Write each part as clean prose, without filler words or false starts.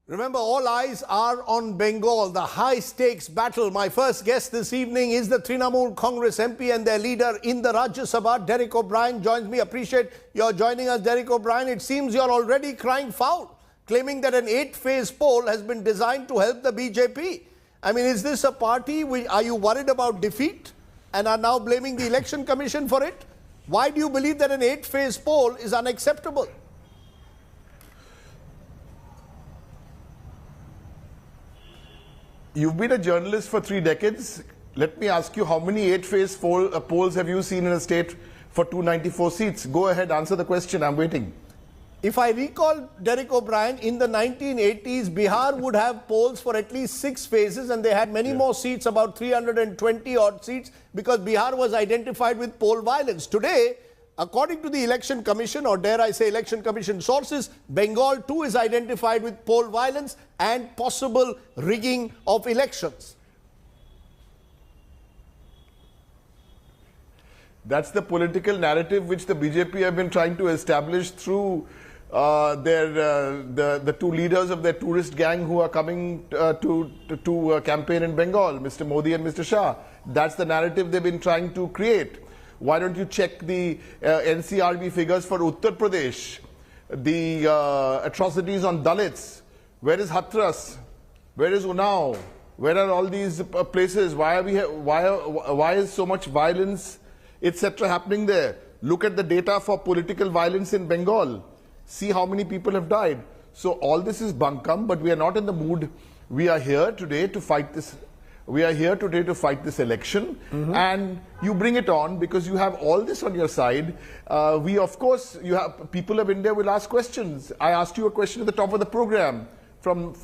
Remember, all eyes are on Bengal, the high-stakes battle. My first guest this evening is the Trinamool Congress MP and their leader in the Rajya Sabha, Derek O'Brien, joins me. Appreciate your joining us, Derek O'Brien. It seems you're already crying foul, claiming that an 8-phase poll has been designed to help the BJP. I mean, is this a party? Are you worried about defeat and are now blaming the Election Commission for it? Why do you believe that an 8-phase poll is unacceptable? You've been a journalist for 3 decades. Let me ask you, how many 8-phase polls have you seen in a state for 294 seats? Go ahead, answer the question. I'm waiting. If I recall, Derek O'Brien, in the 1980s, Bihar would have polls for at least 6 phases, and they had many more seats, about 320 odd seats, because Bihar was identified with poll violence. Today, according to the Election Commission, or dare I say Election Commission sources, Bengal too is identified with poll violence and possible rigging of elections. That's the political narrative which the BJP have been trying to establish through the two leaders of their tourist gang who are coming to campaign in Bengal, Mr. Modi and Mr. Shah. That's the narrative they've been trying to create. Why don't you check the NCRB figures for Uttar Pradesh, the atrocities on Dalits? Where is Hathras? Where is Unnao? Where are all these places? Why is so much violence, etc. happening there? Look at the data for political violence in Bengal. See how many people have died. So all this is bunkum, but we are not in the mood. We are here today to fight this. We are here today to fight this election, and you bring it on because you have all this on your side. We, of course, you have people of India will ask questions. I asked you a question at the top of the program, from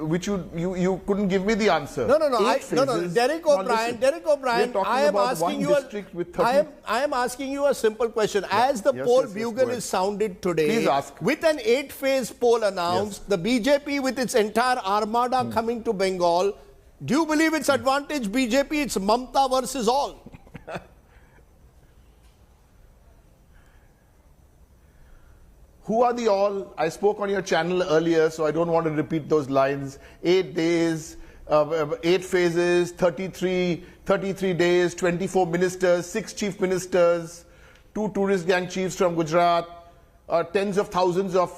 which you couldn't give me the answer. No. Derek O'Brien, I am asking you a simple question. As the poll bugle is sounded today, please ask. With an 8-phase poll announced, the BJP with its entire armada coming to Bengal, do you believe it's advantage BJP? It's Mamta versus all. Who are the all? I spoke on your channel earlier, so I don't want to repeat those lines. 8 days, 8 phases, 33 days, 24 ministers, 6 chief ministers, 2 tourist gang chiefs from Gujarat, tens of thousands of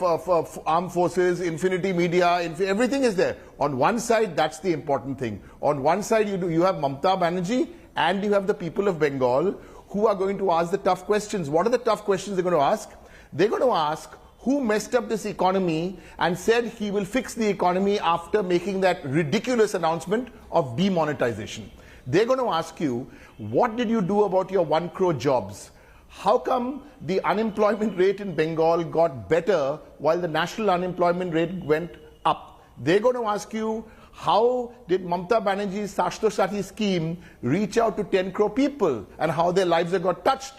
armed forces, Infinity Media, everything is there. On one side, that's the important thing. On one side, you have Mamta Banerjee and you have the people of Bengal who are going to ask the tough questions. What are the tough questions they're going to ask? They're going to ask who messed up this economy and said he will fix the economy after making that ridiculous announcement of demonetization. They're going to ask you, what did you do about your 1 crore jobs? How come the unemployment rate in Bengal got better while the national unemployment rate went up? They're going to ask you, how did Mamta Banerjee's Sashto Sati scheme reach out to 10 crore people and how their lives have got touched?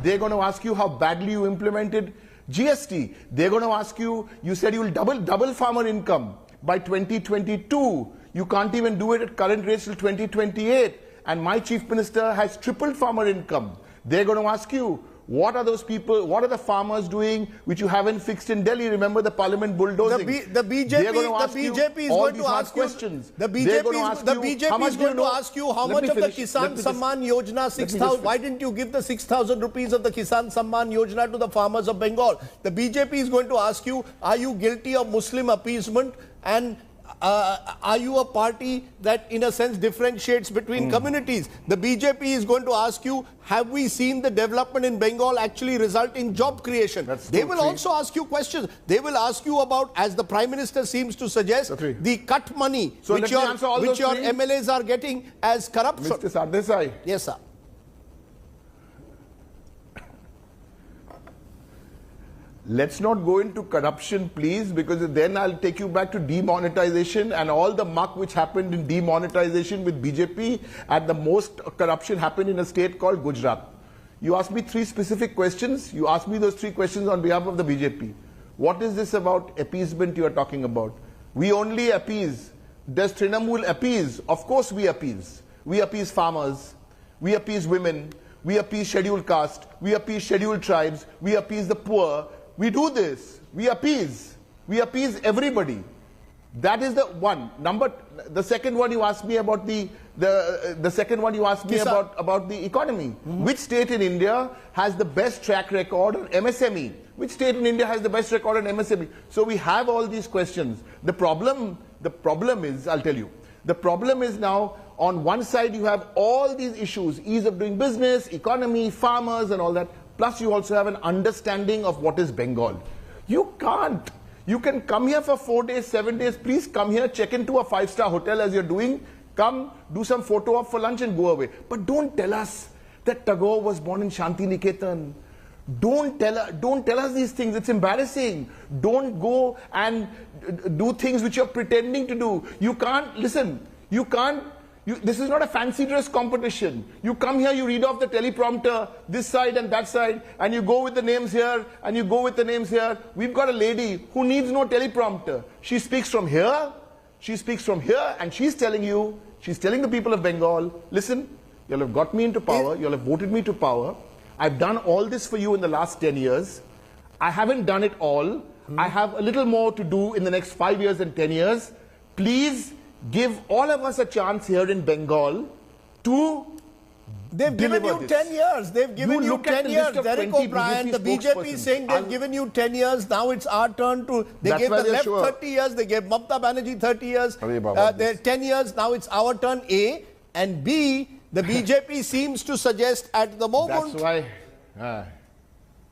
They're going to ask you how badly you implemented GST. They're going to ask you, you said you will double farmer income by 2022. You can't even do it at current rates till 2028. And my chief minister has tripled farmer income. They're going to ask you, what are those people, what are the farmers doing which you haven't fixed in Delhi? Remember the parliament bulldozing. The BJP is going to ask questions. The BJP is going to ask you how much of the Kisan Samman Yojana, 6,000, why didn't you give the 6,000 rupees of the Kisan Samman Yojana to the farmers of Bengal? The BJP is going to ask you, are you guilty of Muslim appeasement, and are you a party that in a sense differentiates between communities? The BJP is going to ask you, have we seen the development in Bengal actually result in job creation? They will also ask you questions. They will ask you about, as the Prime Minister seems to suggest, the cut money which your MLAs are getting as corruption. Mr. Sardesai. Yes, sir. Let's not go into corruption, please, because then I'll take you back to demonetization and all the muck which happened in demonetization with BJP. At the most corruption happened in a state called Gujarat. You asked me 3 specific questions. You asked me those 3 questions on behalf of the BJP. What is this about appeasement you are talking about? We only appease. Does Trinamool appease? Of course we appease. We appease farmers. We appease women. We appease scheduled caste. We appease scheduled tribes. We appease the poor. We do this. We appease. We appease everybody. That is the one. The second one you asked me about the second one you asked me about the economy. Which state in India has the best track record on MSME? Which state in India has the best record on MSME? So we have all these questions. The problem is, I'll tell you, the problem is now on one side you have all these issues, ease of doing business, economy, farmers and all that. Plus you also have an understanding of what is Bengal. You can't. You can come here for 4 days, 7 days. Please come here, check into a 5-star hotel as you're doing. Come, do some photo op for lunch and go away. But don't tell us that Tagore was born in Shantiniketan. Don't tell us these things. It's embarrassing. Don't go and do things which you're pretending to do. You can't, listen, you can't. This is not a fancy dress competition. You come here, you read off the teleprompter, this side and that side, and you go with the names here, and you go with the names here. We've got a lady who needs no teleprompter. She speaks from here, and she's telling you, she's telling the people of Bengal, listen, you'll have got me into power, you'll have voted me to power. I've done all this for you in the last 10 years. I haven't done it all. I have a little more to do in the next 5 years and 10 years. Please give all of us a chance here in Bengal to They've given you 10 years. They've given you 10 years. Derek O'Brien, the BJP is saying they've given you 10 years. Now it's our turn to... They gave the left 30 years. They gave Mamata Banerjee 30 years. They're 10 years. Now it's our turn, A. And B, the BJP seems to suggest at the moment... That's why...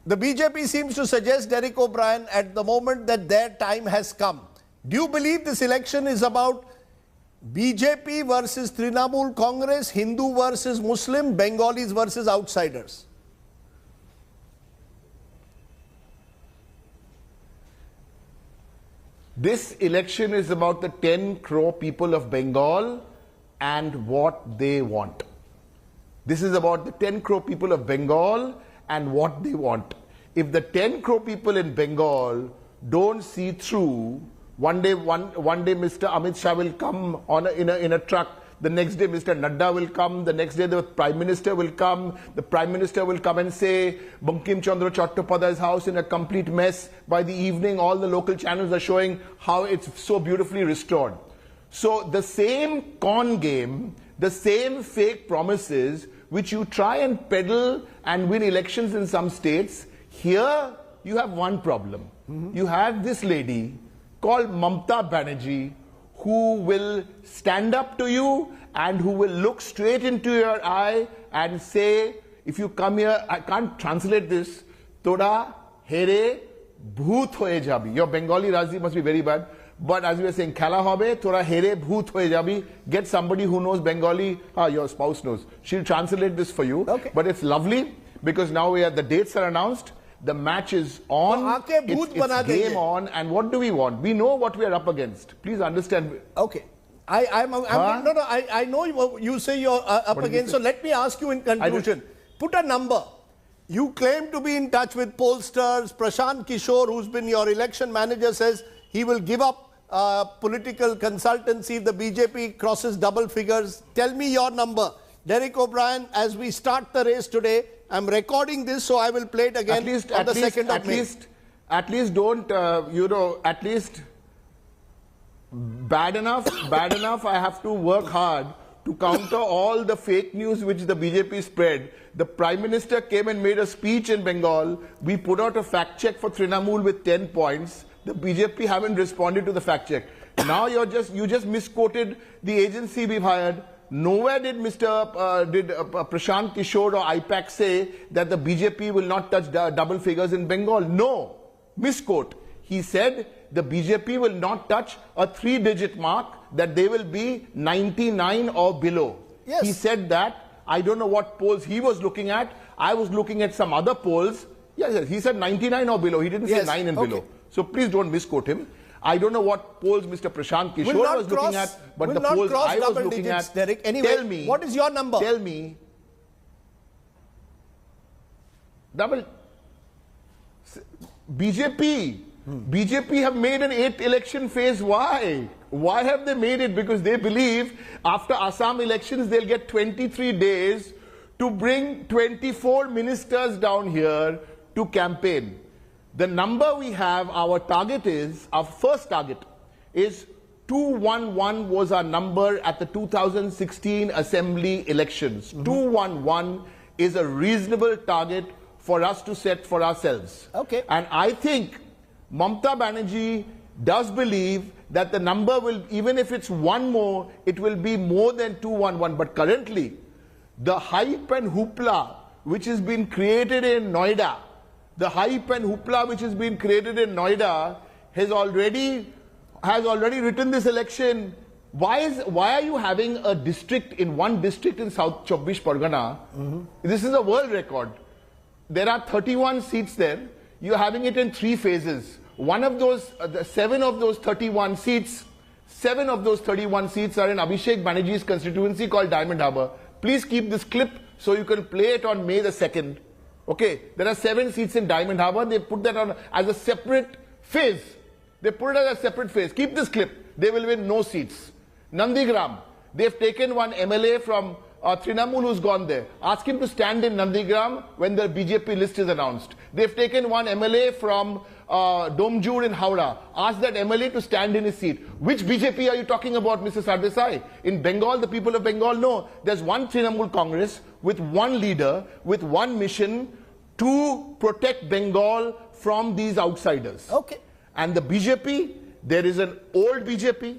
The BJP seems to suggest, Derek O'Brien, at the moment that their time has come. Do you believe this election is about BJP versus Trinamool Congress, Hindu versus Muslim, Bengalis versus outsiders? This election is about the 10 crore people of Bengal and what they want. This is about the 10 crore people of Bengal and what they want. If the 10 crore people in Bengal don't see through, one day Mr. Amit Shah will come in a truck. The next day Mr. Nadda will come. The next day the Prime Minister will come. The Prime Minister will come and say Bankim Chandra Chattopadhyay's house in a complete mess. By the evening all the local channels are showing how it's so beautifully restored. So the same con game, the same fake promises which you try and peddle and win elections in some states, here you have one problem. You have this lady called Mamata Banerjee who will stand up to you and who will look straight into your eye and say, if you come here, I can't translate this, Toda here bhoot hoye jabi. Your Bengali Razi must be very bad. But as we were saying, Khala hobe, tora here bhoot hoye jabi. Get somebody who knows Bengali. Your spouse knows. She'll translate this for you. Okay. But it's lovely because now the dates are announced. The match is on, it's game on, and what do we want? We know what we are up against. Please understand. Okay. I know you say you're up against, so let me ask you in conclusion. Put a number. You claim to be in touch with pollsters. Prashant Kishore, who's been your election manager, says he will give up political consultancy if the BJP crosses double figures. Tell me your number. Derek O'Brien, as we start the race today, I'm recording this, so I will play it again on the 2nd of May. At least don't, at least bad enough, I have to work hard to counter all the fake news which the BJP spread. The Prime Minister came and made a speech in Bengal. We put out a fact check for Trinamool with 10 points. The BJP haven't responded to the fact check. Now you just misquoted the agency we've hired. Nowhere did Prashant Kishore or IPAC say that the BJP will not touch double figures in Bengal. No, misquote. He said the BJP will not touch a 3-digit mark, that they will be 99 or below. Yes. He said that. I don't know what polls he was looking at. I was looking at some other polls. Yes, he said 99 or below. He didn't say 9 and below. So please don't misquote him. I don't know what polls Mr. Prashant Kishore was looking at, but the polls I was looking at. Derek. Anyway, tell me, what is your number? Tell me. BJP have made an 8th election phase. Why? Why have they made it? Because they believe after Assam elections they'll get 23 days to bring 24 ministers down here to campaign. The number we have, our first target is 211 was our number at the 2016 Assembly elections. 211 is a reasonable target for us to set for ourselves. Okay. And I think Mamata Banerjee does believe that the number will, even if it's one more, it will be more than 211. But currently, the hype and hoopla which has been created in Noida, has already written this election. Why are you having a district in one district in South Chobbish Pargana? This is a world record. There are 31 seats there. You're having it in 3 phases. One of those, 7 of those 31 seats are in Abhishek Banerjee's constituency called Diamond Harbour. Please keep this clip so you can play it on May the 2nd. Okay, there are 7 seats in Diamond Harbour. They put that on as a separate phase. Keep this clip. They will win no seats. Nandigram, they've taken one MLA from Trinamool who's gone there. Ask him to stand in Nandigram when the BJP list is announced. They've taken one MLA from Domjur in Howrah. Ask that MLA to stand in his seat. Which BJP are you talking about, Mr. Sardesai? In Bengal, the people of Bengal know there's one Trinamool Congress with one leader, with one mission to protect Bengal from these outsiders. Okay. And the BJP, there is an old BJP,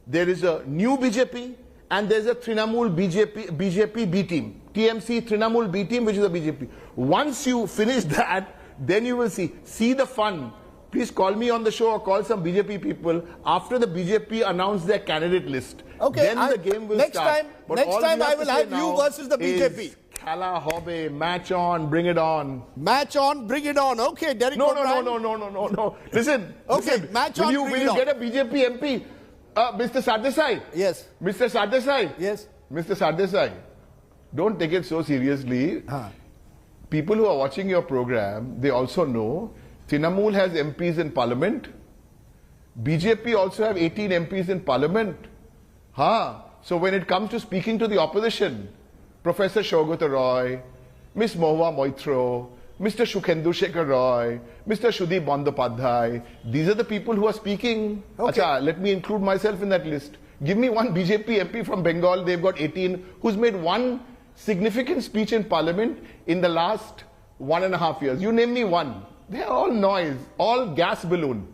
there is a new BJP, and there's a Trinamool BJP B team. TMC Trinamool B team, which is a BJP. Once you finish that, then you will see the fun. Please call me on the show or call some BJP people after the BJP announce their candidate list. Okay, then the game will start. Next time I will have you versus the BJP. Kala Hobe, match on, bring it on. Match on, bring it on. Okay, Derek O'Brien. No. Listen. Okay, match on, will you get a BJP MP? Mr. Sardesai. Yes. Mr. Sardesai. Yes. Mr. Sardesai, don't take it so seriously. People who are watching your program, they also know Trinamool has MPs in Parliament. BJP also have 18 MPs in Parliament. So when it comes to speaking to the opposition, Professor Saugata Roy, Miss Mahua Moitro, Mr. Shukhendu Shekhar Roy, Mr. Sudip Bandyopadhyay, these are the people who are speaking. Okay. Acha, let me include myself in that list. Give me one BJP MP from Bengal, they've got 18, who's made one significant speech in Parliament in the last 1.5 years. You name me one. They are all noise, all gas balloon.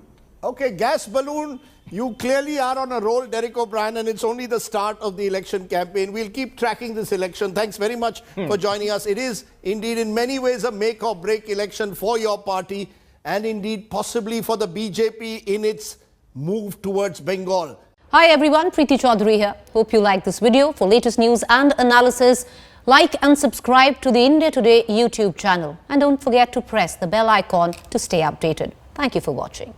Okay, gas balloon. You clearly are on a roll, Derek O'Brien, and it's only the start of the election campaign. We'll keep tracking this election. Thanks very much for joining us. It is indeed in many ways a make or break election for your party and indeed possibly for the BJP in its move towards Bengal. Hi everyone, Preeti Chaudhary here. Hope you like this video. For latest news and analysis, like and subscribe to the India Today YouTube channel. And don't forget to press the bell icon to stay updated. Thank you for watching.